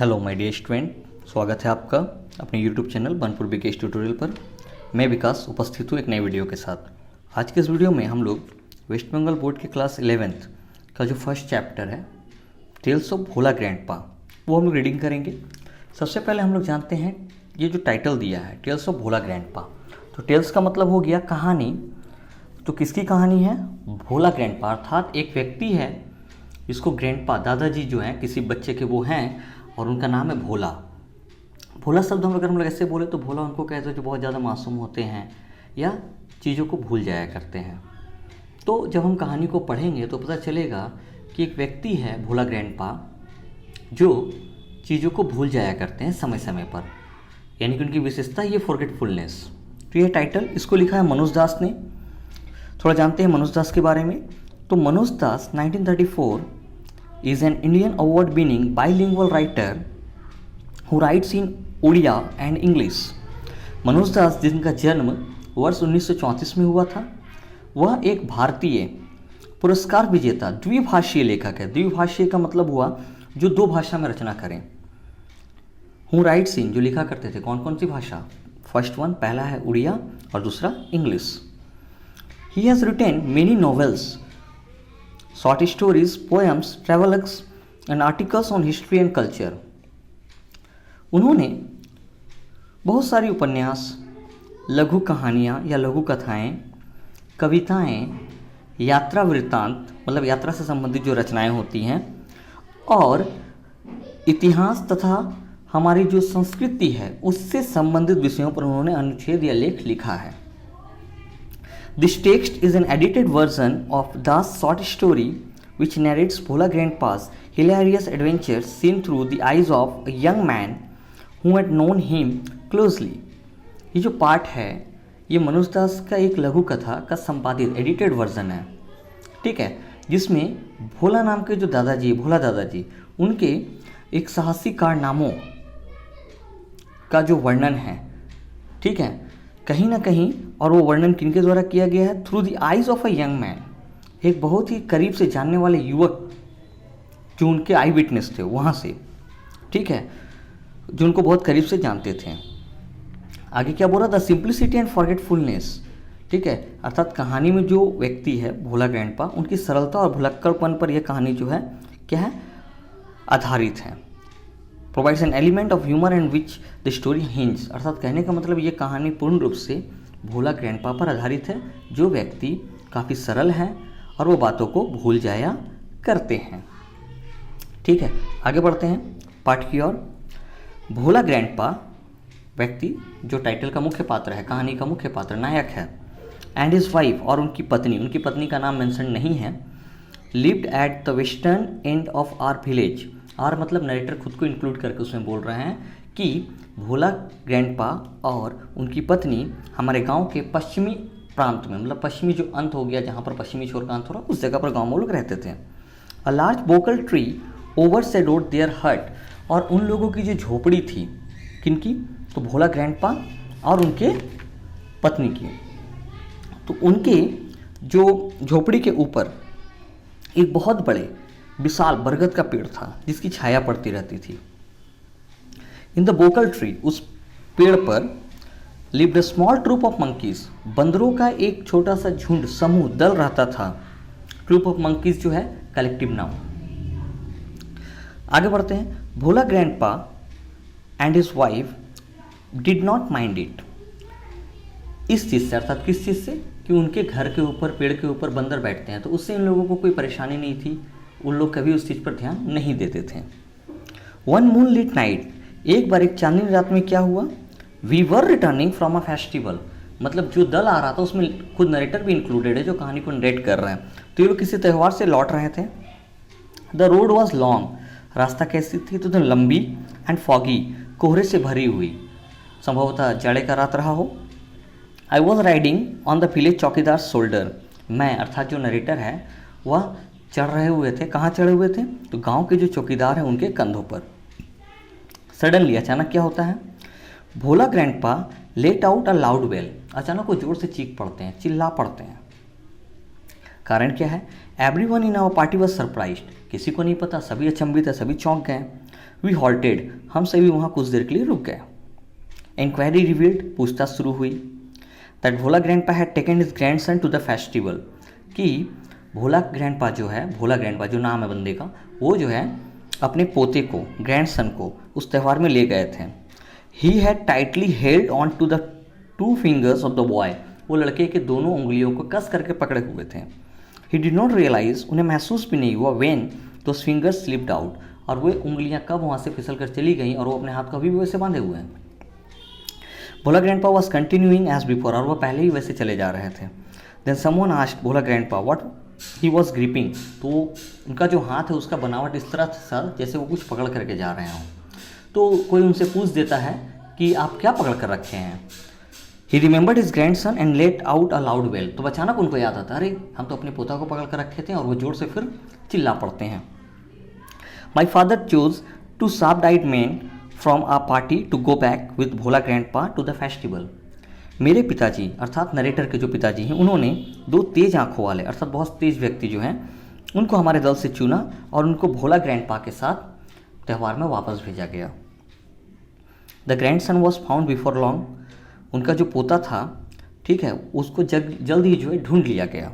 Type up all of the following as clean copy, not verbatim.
Hello my dear student, स्वागत है आपका अपने YouTube channel Burnpur Vikesh tutorial पर। मैं विकास उपस्थित हूँ एक नई वीडियो के साथ। आज के इस वीडियो में हम लोग वेस्ट बंगाल बोर्ड के क्लास 11th का जो फर्स्ट चैप्टर है टेल्स ऑफ भोला ग्रैंडपा वो हम लोग रीडिंग करेंगे। सबसे पहले हम लोग जानते हैं ये जो टाइटल दिया है टेल्स ऑफ भोला ग्रैंडपा, तो टेल्स का मतलब हो गया कहानी। तो किसकी कहानी है? भोला ग्रैंडपा, अर्थात एक व्यक्ति है जिसको ग्रैंडपा दादाजी जो हैं किसी बच्चे के वो हैं और उनका नाम है भोला। भोला शब्द हम लोग ऐसे बोले तो भोला उनको कहते हैं जो बहुत ज़्यादा मासूम होते हैं या चीज़ों को भूल जाया करते हैं। तो जब हम कहानी को पढ़ेंगे तो पता चलेगा कि एक व्यक्ति है भोला ग्रैंडपा जो चीज़ों को भूल जाया करते हैं समय समय पर, यानी कि उनकी विशेषता ये फॉरगेटफुलनेस। तो ये टाइटल इसको लिखा है मनोज दास ने। थोड़ा जानते हैं मनोज दास के बारे में। तो मनोज दास 1934 is an Indian award-winning bilingual writer who writes in Odia and English. Manoj Das जिनका जन्म वर्ष 1934 में हुआ था, वह एक भारतीय पुरस्कार विजेता द्विभाषीय लेखक है। द्विभाषीय का मतलब हुआ जो दो भाषा में रचना करें। हु राइट्स इन जो लिखा करते थे, कौन कौन सी भाषा? फर्स्ट वन पहला है उड़िया और दूसरा English. He has retain many novels, short stories, poems, travelogues and articles on history and culture। उन्होंने बहुत सारी उपन्यास, लघु कहानियाँ या लघु कथाएँ, कविताएँ, यात्रा वृत्तांत मतलब यात्रा से संबंधित जो रचनाएँ होती हैं, और इतिहास तथा हमारी जो संस्कृति है उससे संबंधित विषयों पर उन्होंने अनुच्छेद या लेख लिखा है। This text is an edited version of Das' short story which narrates Bhola Grandpa's hilarious adventures seen through the eyes of a young man who had known him closely। ये जो पार्ट है ये मनोज दास का एक लघु कथा का संपादित एडिटेड वर्जन है, ठीक है, जिसमें भोला नाम के जो दादाजी, भोला दादाजी, उनके एक साहसी कारनामों का जो वर्णन है, ठीक है, कहीं ना कहीं, और वो वर्णन किनके द्वारा किया गया है? Through the eyes of a young man, एक बहुत ही करीब से जानने वाले युवक जो उनके आई विटनेस थे वहाँ से, ठीक है, जो उनको बहुत करीब से जानते थे। आगे क्या बोल रहा था? सिंप्लिसिटी एंड फॉरगेटफुलनेस, ठीक है, अर्थात कहानी में जो व्यक्ति है भोला ग्रैंडपा, उनकी सरलता और भुलक्कड़पन पर यह कहानी जो है क्या है? आधारित है। Provides an element of humour and which the story hinge, अर्थात कहने का मतलब ये कहानी पूर्ण रूप से भोला ग्रैंडपा पर आधारित है, जो व्यक्ति काफ़ी सरल हैं और वो बातों को भूल जाया करते हैं। ठीक है, आगे बढ़ते हैं पाठ की ओर। भोला ग्रैंडपा व्यक्ति जो टाइटल का मुख्य पात्र है, कहानी का मुख्य पात्र, नायक है, एंड हिज वाइफ और उनकी पत्नी का नाम मेंशन नहीं है, lived at the western end of our village. आर मतलब नरेटर खुद को इंक्लूड करके उसमें बोल रहे हैं कि भोला ग्रैंडपा और उनकी पत्नी हमारे गांव के पश्चिमी प्रांत में, मतलब पश्चिमी जो अंत हो गया जहां पर पश्चिमी छोर का अंत हो रहा उस जगह पर गांव में लोग रहते थे। A large bakul tree overshadowed their hut, और उन लोगों की जो झोपड़ी थी, किनकी? तो भोला ग्रैंडपा और उनके पत्नी की। तो उनके जो झोपड़ी के ऊपर एक बहुत बड़े विशाल बरगद का पेड़ था जिसकी छाया पड़ती रहती थी। इन द बोकल ट्री, उस पेड़ पर lived a small troop of monkeys, बंदरों का एक छोटा सा झुंड, समूह, दल रहता था। ट्रूप ऑफ मंकीज जो है कलेक्टिव नाउन। आगे बढ़ते हैं। Bhola grandpa and his wife did not mind it, इस चीज़ से, अर्थात किस चीज़ से? कि उनके घर के ऊपर, पेड़ के ऊपर बंदर बैठते हैं, तो उससे इन लोगों को कोई परेशानी नहीं थी, उन लोग कभी उस चीज़ पर ध्यान नहीं देते थे। वन मून लिट नाइट, एक बार एक चांदनी रात में क्या हुआ? We were returning from a festival, मतलब जो दल आ रहा था उसमें खुद नरेटर भी इंक्लूडेड है जो कहानी को नरेट कर रहे हैं। तो ये लोग किसी त्यौहार से लौट रहे थे। द रोड वॉज लॉन्ग, रास्ता कैसी थी? तो लंबी, एंड फॉगी, कोहरे से भरी हुई, संभवतः जाड़े का रात रहा हो। I was riding on the village चौकीदार शोल्डर, मैं अर्थात जो नरेटर है वह चढ़ रहे हुए थे। कहाँ चढ़े हुए थे? तो गांव के जो चौकीदार हैं उनके कंधों पर। सडनली, अचानक क्या होता है? Bhola grandpa let out a loud bell, अचानक वो जोर से चीख पड़ते हैं, चिल्ला पड़ते हैं। कारण क्या है? Everyone in our party was surprised, किसी को नहीं पता, सभी अचंभित है, सभी चौंक गए। वी हॉल्टेड, हम सभी वहाँ कुछ देर के लिए रुक गए। इंक्वायरी रिवील्ड, पूछताछ शुरू हुई। That Bhola grandpa had taken his grandson to the festival, कि भोला ग्रैंडपा जो है, भोला ग्रैंडपा जो नाम है बंदे का, वो जो है अपने पोते को, ग्रैंडसन को उस त्यौहार में ले गए थे। He had tightly held on to the 2 fingers of the boy, वो लड़के के दोनों उंगलियों को कस करके पकड़े हुए थे। ही डिड नॉट रियलाइज, उन्हें महसूस भी नहीं हुआ, when those fingers slipped out, और वो उंगलियां कब वहाँ से फिसल कर चली गई और वो अपने हाथ को अभी भी वैसे बांधे हुए हैं। Bhola grandpa was continuing as before, और वो पहले ही वैसे चले जा रहे थे। Then someone asked Bhola grandpa what he was gripping, तो उनका जो हाथ है उसका बनावट इस तरह था जैसे वो कुछ पकड़ करके जा रहे हों। तो कोई उनसे पूछ देता है कि आप क्या पकड़ कर रखे हैं। ही remembered his grandson and let out a loud well, तो अचानक उनको याद आता, अरे हम तो अपने पोता को पकड़ कर रखे थे, और वो जोर से फिर चिल्ला पड़ते हैं। माई फादर चोज 2 शार्प-eyed men from a party to go back with Bhola grandpa to the festival. मेरे पिताजी अर्थात नरेटर के जो पिताजी हैं, उन्होंने 2 तेज आंखों वाले अर्थात बहुत तेज व्यक्ति जो हैं उनको हमारे दल से चुना और उनको भोला ग्रैंडपा के साथ त्यौहार में वापस भेजा गया। The grandson was found before long, उनका जो पोता था, ठीक है, उसको जल्द ही जो है ढूंढ लिया गया।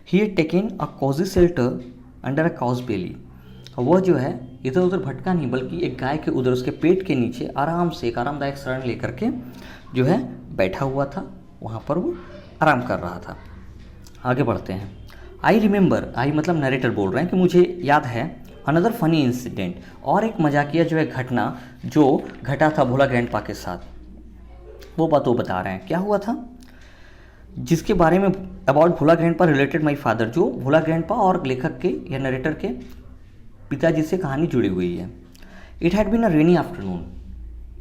He had taken a cosy shelter under a cow's belly, वह जो है इधर उधर भटका नहीं बल्कि एक गाय के उधर उसके पेट के नीचे आराम से एक आरामदायक शरण लेकर के जो है बैठा हुआ था, वहाँ पर वो आराम कर रहा था। आगे बढ़ते हैं। आई रिमेंबर, आई मतलब नरेटर बोल रहे हैं कि मुझे याद है, अनदर फनी इंसिडेंट, और एक मजाकिया जो है घटना जो घटा था भोला ग्रैंडपा के साथ, वो बात वो बता रहे हैं। क्या हुआ था जिसके बारे में about Bhola grandpa related my father, जो भोला ग्रैंडपा और लेखक के या नरेटर के पिताजी से कहानी जुड़ी हुई है। It had been a rainy afternoon,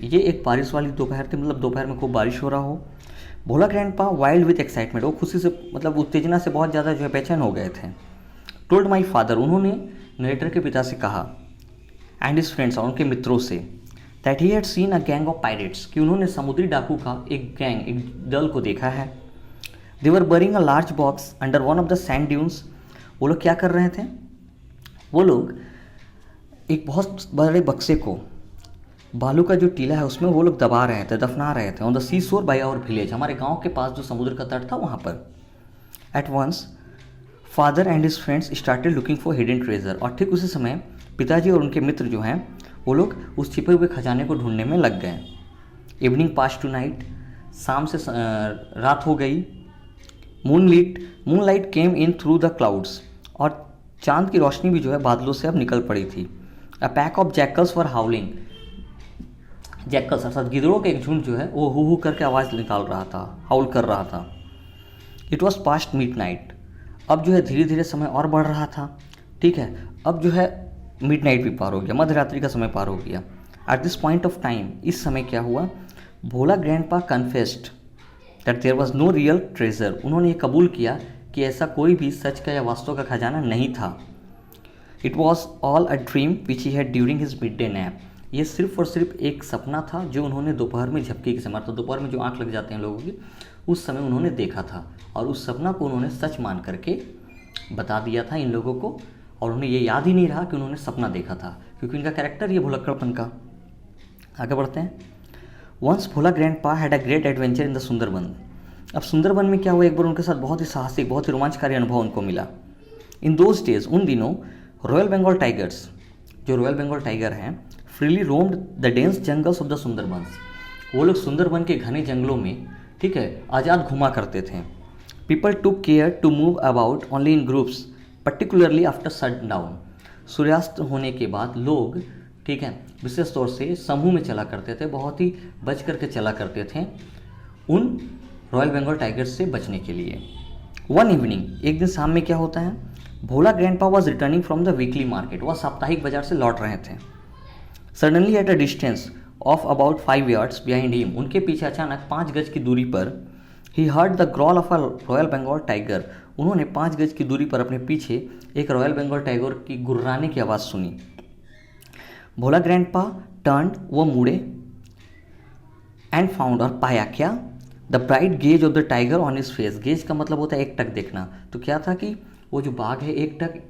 ये एक बारिश वाली दोपहर थी, मतलब दोपहर में खूब बारिश हो रहा हो। भोला ग्रैंडपा वाइल्ड विथ एक्साइटमेंट, वो खुशी से मतलब उत्तेजना से बहुत ज़्यादा जो है बेचैन हो गए थे। टोल्ड माई फादर, उन्होंने नरेटर के पिता से कहा, एंड हिज फ्रेंड्स, और उनके मित्रों से, that he had seen a gang of pirates, कि उन्होंने समुद्री डाकू का एक गैंग, एक दल को देखा है। They were burying a large box under one of the sand dunes, वो लोग क्या कर रहे थे, वो लोग एक बहुत बड़े बक्से को बालू का जो टीला है उसमें वो लोग दबा रहे थे, दफना रहे थे। ऑन द सी शोर बाय आवर विलेज, हमारे गांव के पास जो समुद्र का तट था वहाँ पर। At once father and his friends started looking for hidden treasure, और ठीक उसी समय पिताजी और उनके मित्र जो हैं वो लोग उस छिपे हुए खजाने को ढूंढने में लग गए। इवनिंग पास टू नाइट, शाम से रात हो गई। Moon light came in through the clouds, और चांद की रोशनी भी जो है बादलों से अब निकल पड़ी थी। A pack of jackals for हाउलिंग, jackals अर्थात गिद्धड़ों का एक झुंड जो है वो हु करके आवाज़ निकाल रहा था, हाउल कर रहा था। इट वॉज पास्ट मिडनाइट, अब जो है धीरे धीरे समय और बढ़ रहा था, ठीक है, अब जो है मिडनाइट भी पार हो गया, मध्य रात्रि का समय पार हो गया। At this point of time, इस समय क्या हुआ, Bhola grandpa confessed that there was no real treasure, उन्होंने ये कबूल किया कि ऐसा कोई भी सच का या वास्तव का खजाना नहीं था। It was all a dream which he had during his mid day nap, ये सिर्फ और सिर्फ एक सपना था जो उन्होंने दोपहर में झपकी के समय, अर्थात दोपहर में जो आंख लग जाते हैं लोगों की, उस समय उन्होंने देखा था, और उस सपना को उन्होंने सच मान करके बता दिया था इन लोगों को, और उन्हें ये याद ही नहीं रहा कि उन्होंने सपना देखा था, क्योंकि इनका कैरेक्टर ये भुलक्कड़पन का। आगे बढ़ते हैं। Once Bhola grandpa had a great adventure in the Sundarban, अब सुंदरबन में क्या हुआ, एक बार उनके साथ बहुत ही साहसिक, बहुत ही रोमांचकारी अनुभव उनको मिला। इन दोज डेज, उन दिनों रॉयल बंगाल टाइगर्स, जो रॉयल बंगाल टाइगर हैं, freely roamed the dense jungles of the Sundarbans, वो लोग सुंदरबन के घने जंगलों में, ठीक है, आज़ाद घुमा करते थे। People took care to move about only in groups, particularly after sundown, सूर्यास्त होने के बाद लोग, ठीक है, विशेष तौर से समूह में चला करते थे, बहुत ही बच करके चला करते थे उन रॉयल बंगाल टाइगर्स से बचने के लिए। वन इवनिंग, एक दिन शाम में क्या होता है, Bhola grandpa was returning from the weekly market, वह साप्ताहिक बाजार से लौट रहे थे। Suddenly at a distance of about 5 yards behind him, उनके पीछे अचानक 5 गज की दूरी पर, he heard the growl of a royal Bengal tiger, उन्होंने 5 गज की दूरी पर अपने पीछे एक रॉयल बंगाल टाइगर की गुर्राने की आवाज़ सुनी। भोला ग्रैंडपा टर्न्ड, वो मुड़े, एंड फाउंड, और पाया क्या, the bright gauge of the tiger on his face, gauge का मतलब होता है एक टक देखना, तो क्या था कि वो जो बाघ है एक टक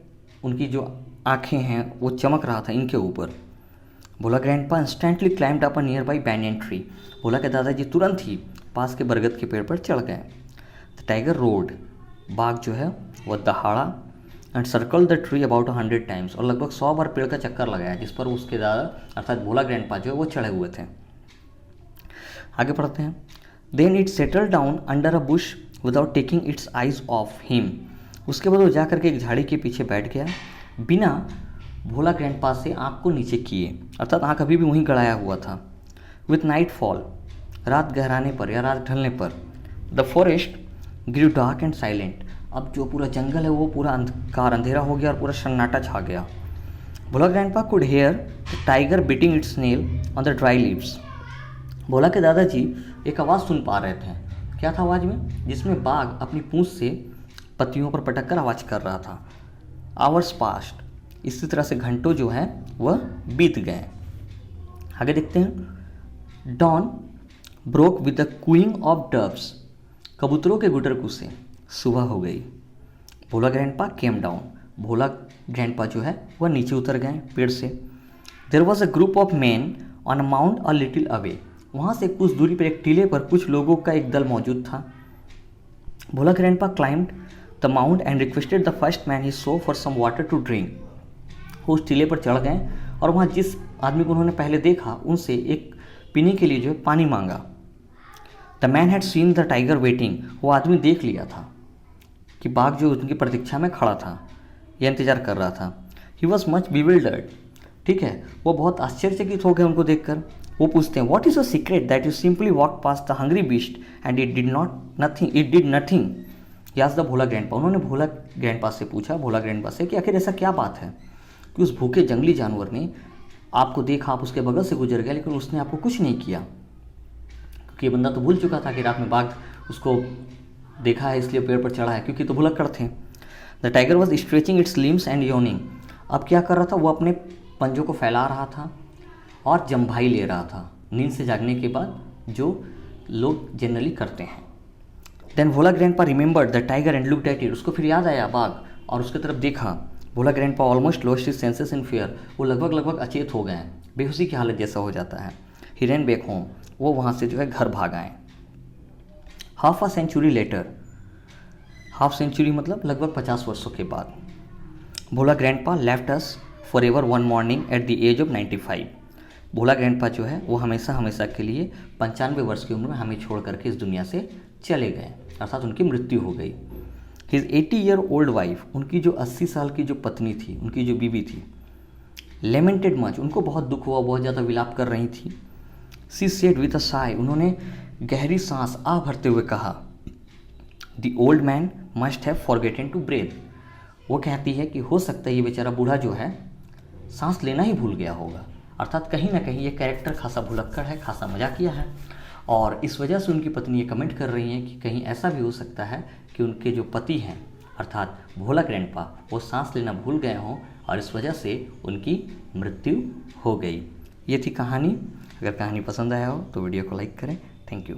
उनकी जो आँखें हैं वो चमक रहा था इनके ऊपर। Bhola grandpa instantly climbed up a nearby banyan tree. Bhola के दादाजी तुरंत ही पास के बरगद के पेड़ पर चढ़ गए। द टाइगर रोड, बाघ जो है वह दहाड़ा and circle the tree about 100 times, और लगभग 100 बार पेड़ का चक्कर लगाया जिस पर उसके दादा अर्थात भोला ग्रैंडपा जो है वो चढ़े हुए थे। आगे पढ़ते हैं। Then it settle down under a bush without taking its eyes off him. उसके बाद वो जा करके एक झाड़ी के पीछे बैठ गया बिना भोला ग्रैंडपा से आँख को नीचे किए, अर्थात आँख अभी भी वहीं गड़ाया हुआ था। विथ नाइट फॉल, रात गहराने पर या रात ढलने पर, the forest grew dark and silent, अब जो पूरा जंगल है वो पूरा अंधकार अंधेरा हो गया और पूरा सन्नाटा छा गया। Bhola grandpa could hear the tiger beating its nail on the dry leaves. Bhola के दादाजी एक आवाज़ सुन पा रहे थे। क्या था आवाज़ में? जिसमें बाघ अपनी पूंछ से पत्तियों पर पटक कर आवाज़ कर रहा था। आवर्स पास्ट, इसी तरह से घंटों जो है वह बीत गए। आगे देखते हैं। Dawn broke with the cooing of doves, कबूतरों के गुटरगू से सुबह हो गई। Bhola grandpa came down, Bhola grandpa जो है वह नीचे उतर गए पेड़ से। There was a group of man on a mount a little away, वहाँ से कुछ दूरी पर एक टीले पर कुछ लोगों का एक दल मौजूद था। Bhola grandpa climbed the mount and requested the first man he saw for some water to drink. वो उस टीले पर चढ़ गए और वहाँ जिस आदमी को उन्होंने पहले देखा उनसे एक पीने के लिए जो है पानी मांगा। The man had seen the tiger waiting, वो आदमी देख लिया था कि बाघ जो उनकी प्रतीक्षा में खड़ा था या इंतजार कर रहा था। ही वॉज मच बिविल्डर्ड, ठीक है, वो बहुत आश्चर्यचकित हो गए उनको देखकर। वो पूछते हैं, what is your secret that you simply walk past the hungry beast and it did nothing. यास द भोला ग्रैंडपा, उन्होंने भोला ग्रैंडपा से पूछा, भोला ग्रैंडपा से कि आखिर ऐसा क्या बात है कि उस भूखे जंगली जानवर ने आपको देखा, आप उसके बगल से गुजर गया लेकिन उसने आपको कुछ नहीं किया। क्योंकि ये बंदा तो भूल चुका था कि रात में बाघ उसको देखा है इसलिए पेड़ पर चढ़ा है, क्योंकि तो भुलक्कड़ थे। The tiger was stretching its limbs and yawning, अब क्या कर रहा था, वो अपने पंजों को फैला रहा था और जम्भाई ले रहा था, नींद से जागने के बाद जो लोग जनरली करते हैं। Then Bhola grandpa remembered the tiger and looked at it, उसको फिर याद आया बाघ और उसकी तरफ देखा। Bhola grandpa almost lost his senses in fear, वो लगभग अचेत हो गए हैं, बेहोशी की हालत जैसा हो जाता है। ही रैन बैक होम, वो वहाँ से जो है घर भाग आए। Half a century later, half century मतलब लगभग 50 वर्षों के बाद, Bhola grandpa left us for ever one morning at the age of 95। Bhola grandpa जो है वो हमेशा के लिए 95 वर्ष की उम्र में हमें छोड़ करके इस दुनिया से चले गए, अर्थात उनकी मृत्यु हो गई। हिज 80-year-old वाइफ, उनकी जो 80 साल की जो पत्नी थी, उनकी जो बीवी थी, लेमेंटेड मच, उनको बहुत दुख हुआ, बहुत ज़्यादा विलाप कर रही थी। She said with a sigh, उन्होंने गहरी सांस आ भरते हुए कहा, the old man must have forgotten to breathe. वो कहती है कि हो सकता है ये बेचारा बूढ़ा जो है सांस लेना ही भूल गया होगा, अर्थात कहीं ना कहीं ये कैरेक्टर खासा भुलक्कड़ है, खासा मजाकिया है, और इस वजह से उनकी पत्नी ये कमेंट कर रही हैं कि कहीं ऐसा भी हो सकता है कि उनके जो पति हैं अर्थात भोला ग्रैंडपा वो सांस लेना भूल गए हों और इस वजह से उनकी मृत्यु हो गई। ये थी कहानी। अगर कहानी पसंद आया हो तो वीडियो को लाइक करें। Thank you.